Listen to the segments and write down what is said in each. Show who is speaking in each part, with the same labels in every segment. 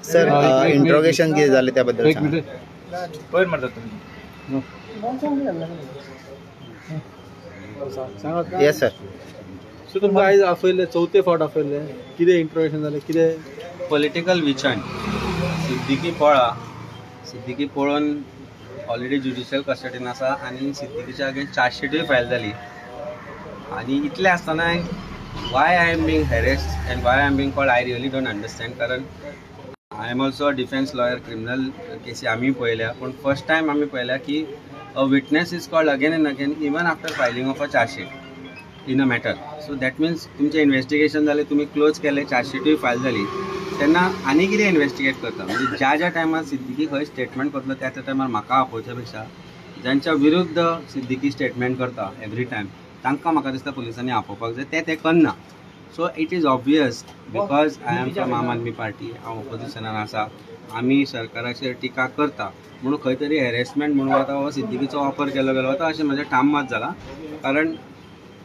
Speaker 1: Sir interrogation किती झाले त्याबद्दल येस सर.
Speaker 2: सो तुमकां आयज आपयले चवथे फावट आपयले कितें इंट्रोगेशन जालें कितें
Speaker 3: पॉलिटिकल विचांट सिद्दीकी पळोवन ऑलरेडी ज्युडिशियल कस्टडीन आसा आनी सिद्दीकीच्या अगेन्स्ट चार्जशीटूय फायल जाली आनी इतले आसतना why I am being harassed and why I am being called I really don't understand. कारण I am also a defence lawyer. Criminal केसी आमी पळयल्या पूण फर्स्ट टायम आमी पळयल्या की a witness is called again and again even after filing of a chargesheet in a matter. So that means तुमचें investigation जालें, तुमी क्लोज केलें, चार्जशीटूय फायल जाली, तेन्ना आनी कितें इन्व्हेस्टिगेट करता. म्हणजे ज्या टायमार सिद्दीकी खंय स्टेटमेंट करतलो त्या टायमार म्हाका आपोवच्या पेक्षा ज्यांच्या विरुद्ध सिद्दीकी स्टेटमेंट करता एवरी टायम तांकां म्हाका दिसता पुलिसांनी आपोवपाक जाय, ते करना. So it is obvious because I am from आम आदमी पार्टी, हांव ऑपोजिशनान आसा, आमी सरकाराचेर टिका करता म्हणून खंय तरी हॅरेसमेंट म्हणून आतां हो सिद्दीकीचो वापर केलो गेलो वता अशें म्हजें ठाम मत जाला. कारण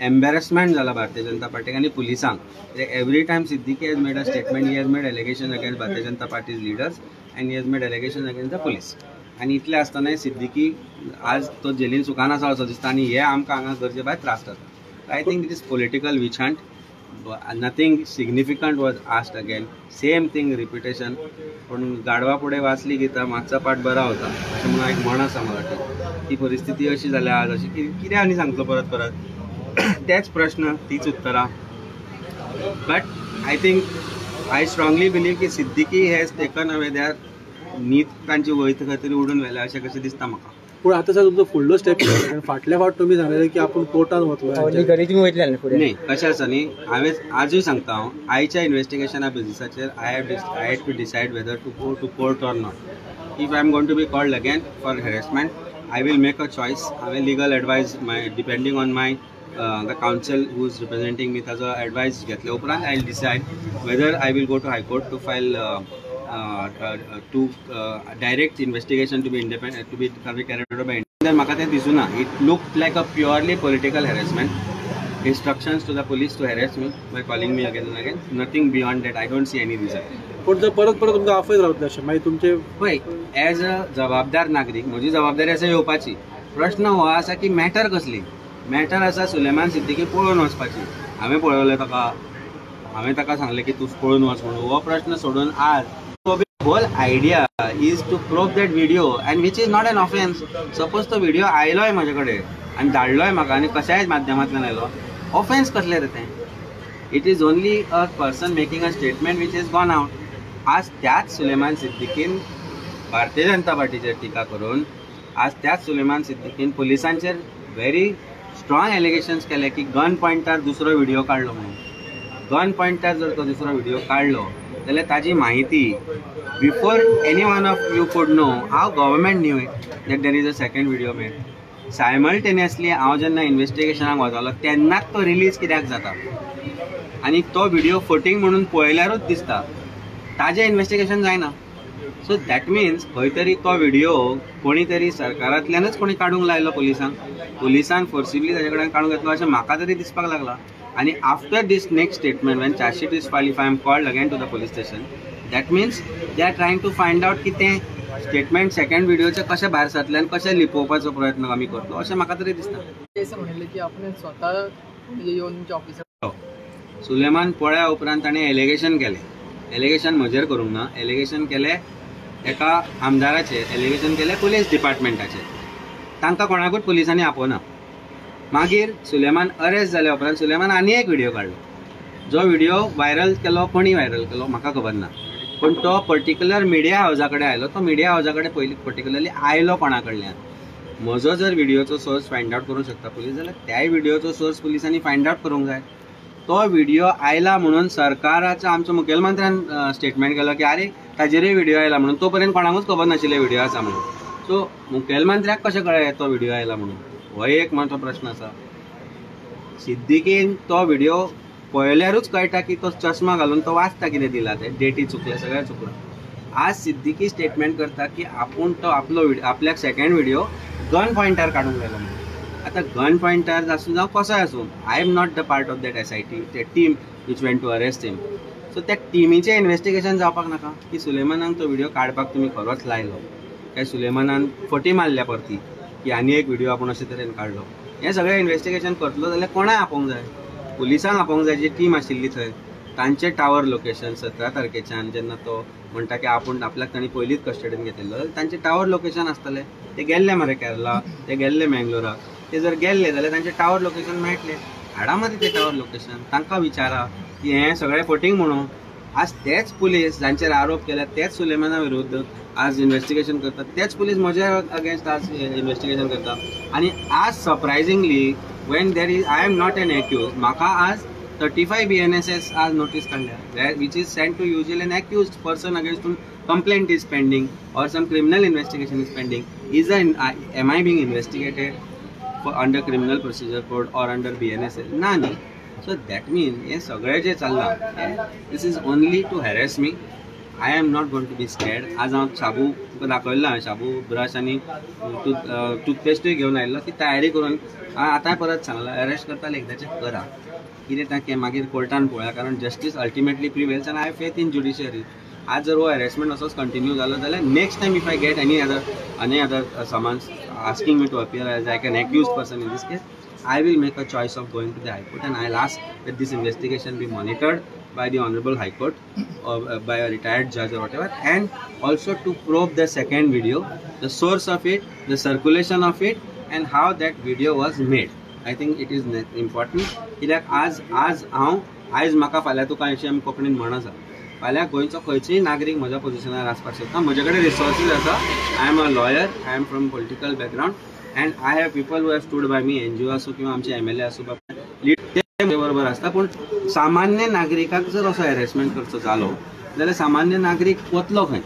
Speaker 3: एम्बेरसमेंट जाला भारतीय जनता पार्टीक आनी पुलिसांक. Every time Siddiqui has made a statement, he has made allegation against Bharatiya Janata party's leaders and he has made allegation against the police. आनी इतले आसतना सिद्दीकी आज तो जेलीन सुखान आसा असो दिसता आनी हे आमकां हांगा गरजे भायर त्रास जाता. I think it is political witch hunt. Nothing significant was asked again, same thing repetition. पूण गाडवा फुडें वाचली गितां मातसो पाठ बरा होता अशें म्हणून एक म्हण आसा मराठी. ती परिस्थिती अशी जाल्या आज, अशी कितें आनी सांगतलो परत परत तेच प्रश्न, तीच उत्तरां. But I think I strongly believe की Siddiqui has taken away their नीत तांची वयत खंय तरी उडून व्हेल्या अशें कशें दिसता म्हाका.
Speaker 2: पूण आतां सर तुमचो फुडलो स्टेप फाटल्या फावट तुमी सांगलें की आपूण कोर्टान वतलो
Speaker 3: न्ही. कशें आसा न्ही, हांवें आजूय सांगता हांव आयच्या इन्व्हेस्टिगेशना बेजिसाचेर I had to decide whether to go to court or not. If I am going to be called again for harassment I will make a choice. हांवें legal advice depending on my the counsel who is representing me ताजो advice घेतल्या उपरांत I will decide whether I will go to high court to file to direct investigation to be independent to be carried out by Indian. म्हाका तें दिसूना. It looked like a purely political harassment. instructions to the police to harass me by calling me again and again. Nothing beyond that. I don't see any reason.
Speaker 2: पण जर परत परत तुमकां आफयत रावतले अशें मागीर तुमचे
Speaker 3: पळय एज अ जबाबदार नागरीक म्हजी जबाबदारी आसा येवपाची. प्रश्न हो आसा की मॅटर कसली. मॅटर आसा सुलेमान सिद्दीकी पळोवन वचपाची. हांवें पळयलें हांवें ताका सांगलें की तूं पळोवन वच म्हणून. हो प्रश्न सोडून आज whole idea is to prove that video and which is not an offence. Suppose तो व्हिडिओ आयलोय म्हाजे कडेन आनी धाडलोय म्हाका आनी कशाय माध्यमांतल्यान आयलो, ऑफेन्स कसलें रे तें. It is only a person making a statement which is gone out. आज त्याच सुलेमान सिद्दीकीन भारतीय जनता पार्टीचेर टिका करून आज त्याच सुलेमान सिद्दीकीन पुलिसांचेर व्हेरी स्ट्रॉंग एलिगेशन्स केले की गन पॉइंटार दुसरो व्हिडिओ काडलो म्हणून. गन पॉइंटार जर तो दुसरो व्हिडिओ काडलो जाल्यार ताजी माहिती before any one of you could know how government knew it that there is a second video made. Simultaneously हांव जेन्ना इन्व्हेस्टिगेशनाक वतालो तेन्नाच तो रिलीज कित्याक जाता आनी तो व्हिडिओ फटींग म्हणून पळयल्यारूच दिसता. ताजें इन्व्हेस्टिगेशन जायना. सो दॅट मिन्स खंय तरी तो व्हिडिओ कोणी तरी सरकारांतल्यानच कोणी काडूंक लायलो पुलिसान फोर्सिबली ताजे कडेन काडूंक घेतलो अशें म्हाका तरी दिसपाक लागला. आनी after this next statement when chargesheet is filed if I am called again to the police station that means they are trying to find out की तें स्टेटमेंट सेकंड व्हिडिओचे कशें भायर सरतलें कशें लिपोवपाचो प्रयत्न आमी करतलो अशें म्हाका तरी दिसता.
Speaker 4: म्हणलें की आपण स्वता येवन तुमच्या ऑफिसार
Speaker 3: सुलेमान पळ्या उपरांत ताणें एलिगेशन केलें. एलिगेशन म्हजेर करूंक ना. एलिगेशन केलें एका आमदाराचेर. एलिगेशन केलें पुलीस डिपार्टमेंटाचेर. तांकां कोणाकूच पुलिसांनी आपोवना. मागीर सुलेमान अरेस्ट जाल्या उपरांत सुलेमान आनी एक व्हिडिओ काडलो. जो व्हिडिओ व्हायरल केलो कोणी व्हायरल केलो म्हाका खबर ना. पूण तो पर्टिक्युलर मिडिया हावजा कडेन आयलो. तो मिडिया हावजा कडेन पयलीं पर्टिक्युलरली आयलो कोणा कडल्यान. म्हजो जर व्हिडिओचो सोर्स फायंड आउट करूंक शकता पुलीस जाल्यार त्याय व्हिडिओचो सोर्स पुलिसांनी फायंड आउट करूंक जाय. तो व्हिडिओ आयला म्हणून सरकाराचो आमच्या मुखेलमंत्र्यान स्टेटमेंट केलो की आरे ताजेरूय व्हिडिओ आयला म्हणून. तो पर्यंत कोणाकूच खबर नाशिल्ले व्हिडिओ आसा म्हणून. सो मुखेलमंत्र्याक कशें कळ्ळें तो व्हिडिओ आयला म्हणून हो एक मोठो प्रश्न आसा. सिद्दीकीन तो व्हिडिओ पळयल्यारूच कळटा की तो चश्मा घालून तो वाचता कितें दिला तें. डेटी चुकल्या सगळें चुकलां. आज सिद्दीकी स्टेटमेंट करता की आपूण तो आपल्याक सेकंड व्हिडिओ गन पॉइंटर काढूंक लायलो म्हणून. आता गन पॉइंटर आसूं जावं कसोय आसूं, I am not the part of that SIT, ते team which went to arrest him. So त्या टिमीचें इन्व्हेस्टिगेशन जावपाक नाका की सुलेमानाक तो व्हिडिओ काडपाक तुमी खरोच लायलो काय सुलेमानान फटी मारल्या परती की आनी एक व्हिडिओ आपूण अशे तरेन काडलो. हें सगळें इन्व्हेस्टिगेशन करतलो जाल्यार कोणाय आपोवंक जाय. पुलिसांक आपोवंक जाय, जी टीम आशिल्ली थंय तांचें टावर लोकेशन 17 तारखेच्यान जेन्ना तो म्हणटा की आपूण आपल्याक तांणी पयलींच कस्टडीन घेतिल्लो, तांचें टावर लोकेशन आसतलें. ते गेल्ले मरे केरला, ते गेल्ले मँगलोराक. ते जर गेल्ले जाल्यार तांचें टावर लोकेशन मेळटलें. हाडा मरे ते टावर लोकेशन, तांकां विचारा की हें सगळें फटींग म्हणून. आज तेच पुलीस जांचेर आरोप केल्यात तेच सुलेमाना विरुद्ध आज इन्व्हेस्टिगेशन करतात, तेच पुलीस म्हज्या अगेन्स्ट आज इन्व्हेस्टिगेशन करता. आनी आज surprisingly when there is I am not an accuse, म्हाका आज 35 BNSS आज नोटीस काढल्या which is sent to usually an accused person against whom complaint is pending or some criminal investigation is pending. Am I being investigated under criminal procedure code or under BNSS? ना न्ही. So that means हे सगळें जे चल्लां, this is only to harass me. I am not going to be scared. आज हांव शाबू तुका दाखयल्लो, हांवें शाबू ब्रश आनी टूथपेस्टूय घेवन आयिल्लो ती तयारी करून. आतां परत सांगलां अरेस्ट करताले एकदाचें करा, कितें तें मागीर कोर्टान पळोवया, कारण justice ultimately prevails end I have faith in judiciary. आज जर हो हॅरेसमेंट असोच कंटिन्यू जालो जाल्यार next time if I get any other summons asking me to appear as like an accused person in this case, I will make a choice of going to the High Court and I'll ask that this investigation be monitored by the Honorable High Court or by a retired judge or whatever, and also to probe the second video, the source of it, the circulation of it, and how that video was made. I think it is important. कित्याक आज हांव आयज म्हाका फाल्यां तुका अशें आमी कोंकणीन म्हण आसा, फाल्यां गोंयचो खंयचोय नागरीक म्हज्या पोझिशनार आसपाक शकता. म्हजे कडेन रिसोर्सीस आसा. I am a lawyer, I am from political background end I have people who have stood by me, NGO आसूं किंवा आमचे MLA आसूं लीड ते बरोबर आसता. पूण सामान्य नागरिकाक जर असो हॅरेसमेंट करचो जालो जाल्यार सामान्य नागरीक वतलो खंय?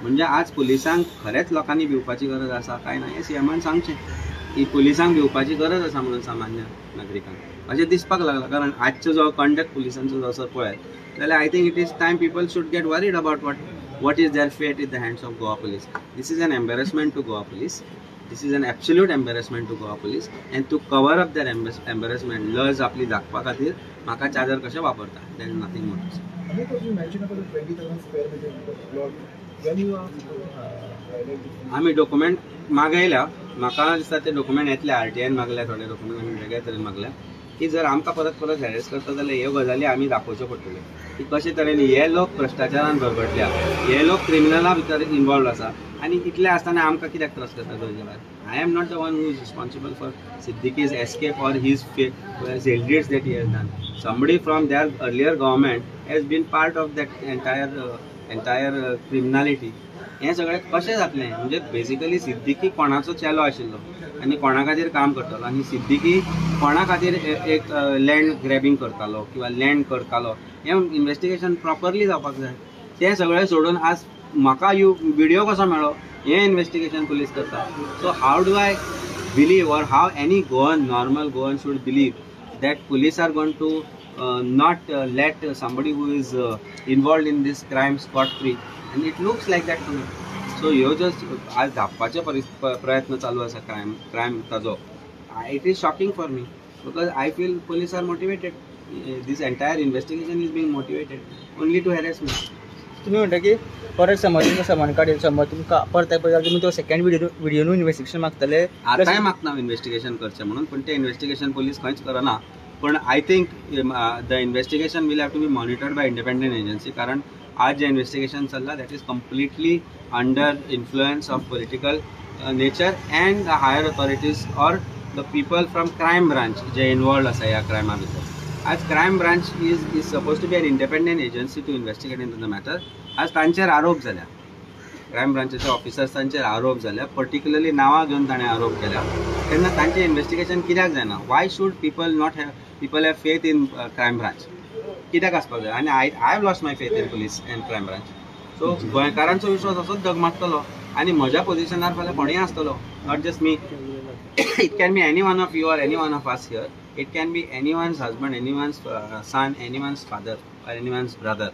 Speaker 3: म्हणजे आज पुलिसांक खरेंच लोकांनी भिवपाची गरज आसा काय ना हें CMान सांगचें की पुलिसांक भिवपाची गरज आसा म्हणून सामान्य नागरिकांक अशें दिसपाक लागलां. कारण आजचो जो कंडक्ट पुलिसांचो जो असो पळयत जाल्यार I think it is time people should gate worried about what is their fate in the hands of Goa police. This is an embarrassment to Goa police. This is an absolute embarrassment to Goa police, and to cover up their embarrassment लज आपली दाखोवपा खातीर म्हाका चादर कशें वापरता. There is nothing more to say.
Speaker 5: You mentioned about the 20,000 square meter plot. When you are
Speaker 3: आमी document मागयल्या, म्हाका दिसता ते डॉक्युमेंट येतले. RTIन मागल्या, थोडे डॉक्युमेंट आमी वेगळ्या तरेन मागल्या की जर आमकां परत हॅरेस करता जाल्यार ह्यो गजाली आमी दाखोवच्यो पडटल्यो की कशे तरेन हे लोक भ्रश्टाचारान भरभटल्या, हे लोक क्रिमिनला भितर इन्वॉल्व आसा, आनी इतले आसतना आमकां कित्याक त्रास करता दोन भायर. I am not the one who is responsible for Siddiqui's escape or his ill deeds that he has done. Somebody from their earlier government has been part of that entire criminality. हें सगळें कशें जातलें? म्हणजे basically Siddiqui कोणाचो चेलो आशिल्लो आनी कोणा खातीर काम करतालो, आनी सिद्दीकी कोणा खातीर एक लँड ग्रॅबिंग करतालो किंवा लँड करतालो, हें इन्व्हेस्टिगेशन प्रॉपरली जावपाक जाय. तें सगळें सोडून आज म्हाका व्हिडिओ कसो मेळ्ळो हें इन्व्हेस्टिगेशन पुलीस करता. So how do I believe or how any normal Goan should believe that police are going to not let somebody who is involved in this crime scot free, and it looks like that to me. So ह्यो just आज धापपाचे प्रयत्न चालू आसा crime ताजो. It is shocking for me because I feel police are motivated. This entire investigation is being motivated only to harass me.
Speaker 2: तुम्ही म्हणता की परत समज तुमकां समन काडील, समज तुमकां परत तुमी तो सेकंड व्हिडिओनूय इन्व्हेस्टिगेशन मागतले.
Speaker 3: आतांय मागना इन्व्हेस्टिगेशन करचें म्हणून, पूण तें इन्व्हेस्टिगेशन पुलीस खंयच करना. पण I think the investigation will have to be monitored by independent agency, कारण आज जे इन्व्हेस्टिगेशन चल्ला that is completely under influence of political nature and the higher authorities or the people from crime branch जे involve आसा ह्या क्रायमा भितर. आज crime branch is suppose to be an independent agency to investigate in the matter. आज तांचेर आरोप जाल्या, क्रायम ब्रांचेचे ऑफिसर्सांचेर आरोप जाल्या, पर्टिक्युलरली नांवां घेवन ताणें आरोप केल्या. तेन्ना तांचें इन्व्हेस्टिगेशन कित्याक जायना? Y should people have faith in crime branch? कित्याक आसपाक जाय? आनी I have lost my faith in police end crime branch. So गोंयकारांचो विश्वास असोच डगमगतलो आनी म्हज्या पोझिशनार फाल्यां कोणूय आसतलो, not just me. It can be any one of you or any one of us here. It can be anyone's husband, anyone's son, anyone's father or anyone's brother.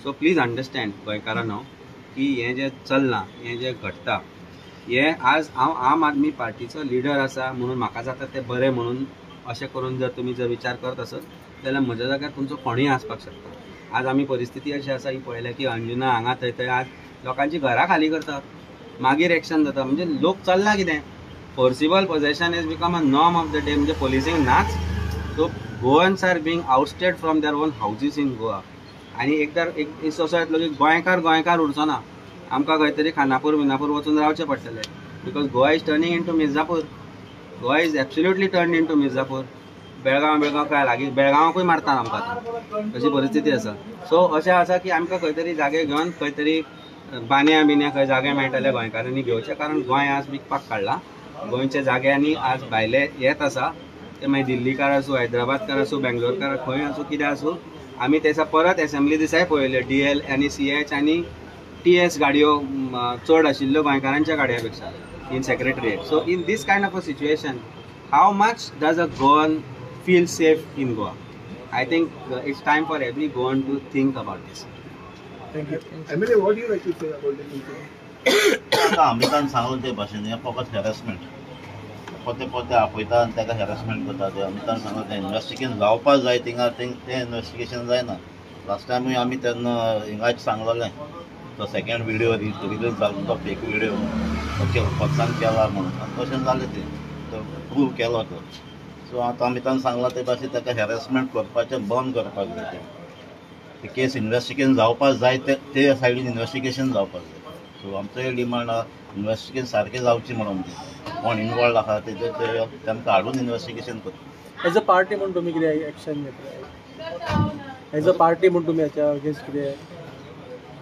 Speaker 3: So please understand गोंयकारांनो की हें जें चल्लां, हें जें घडटा, हे आज हांव आम आदमी पार्टीचो लिडर आसा म्हणून म्हाका जाता तें बरें म्हणून अशें करून जर तुमी जर विचार करत आसत जाल्यार म्हज्या जाग्यार तुमचो कोणूय आसपाक शकता. आज आमी परिस्थिती अशी आसा ही पळयल्या की अंजुना हांगा थंय आज लोकांची घरां खाली करतात मागीर एक्शन जाता. म्हणजे लोक चल्ला कितें forcible possession is become a norm of the day. म्हणजे पोलिसींग नाच. So Goans are being ousted from their own houses in Goa. आनी एक दीस असो येतलो की गोंयकार उरचो ना. आमकां खंय तरी खानापूर वचून रावचें पडटलें because Goa is turning in to Mirzapur. Goa is absolutely turn in to Mirzapur. Belgaum काय लागीं बेळगांवाकूय मारता आमकां अशी परिस्थिती आसा. सो अशें आसा की आमकां खंय तरी जागे घेवन खंय तरी बांद्या खंय जागे मेळटले गोंयकारांनी घेवचे. कारण गोंय आज विकपाक काडला. गोंयच्या जाग्यांनी आज भायले येत आसा ते मागीर दिल्लीकार आसूं हैदराबादकार आसूं बेंगलोरकार खंय आसूं कितें आसूं. आमी तेसा परत असेंब्ली दिसाय पळयले DL आनी CH आनी TS गाडयो चड आशिल्ल्यो गोंयकारांच्या गाडया पेक्षा in secretariat. So in this kind of a situation how much does a Goan feel safe in Goa? I think it's time for every Goan to think about this.
Speaker 5: Thank you. MLA, what do you like to say about this incident?
Speaker 6: आता अमितान सांगलें ते भाशेन हें फकत harassment. पोते आपयता आनी ताका हॅरेसमेंट करता. ते अमितान सांगलें तें इन्वेस्टिगेशन जावपाक जाय तें इन्वेस्टिगेशन जायना. लास्ट टायमूय आमी तेन्ना हिंगाच सांगलेलें तो सेकंड व्हिडिओ रिलीज जालो तो फेक व्हिडिओ तो पक्षान केला म्हणून तशें जालें तें तो प्रूव केलो तो. सो आतां अमितान सांगलां ते भाशेन ताका हॅरेसमेंट करपाचें बंद करपाक जाय. ते केस इन्वेस्टिगेशन जावपाक जाय ते सायडीन इन्वेस्टिगेशन जावपाक जाय. सो आमचो डिमांड आहा इन्वेस्टिगेशन सारकें जावची म्हणून कोण इनवॉल्ड आहा तेमकां हाडून इन्वेस्टिगेशन करता.
Speaker 7: एज अ पार्टी म्हणून तुम्ही कितें एक्शन घेतले? एज अ पार्टी म्हणून तुम्ही हाच्या अगेन्स्ट कितें?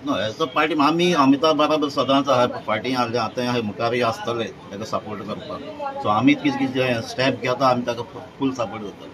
Speaker 6: नो एज अ पार्टी आमी अमिता बराबर सदांच आहा पार्टी आसले आतां मुखारय आसतले ताका सपोर्ट करपाक. सो आमी कितें स्टेप घेता आमी ताका फूल सपोर्ट करतले.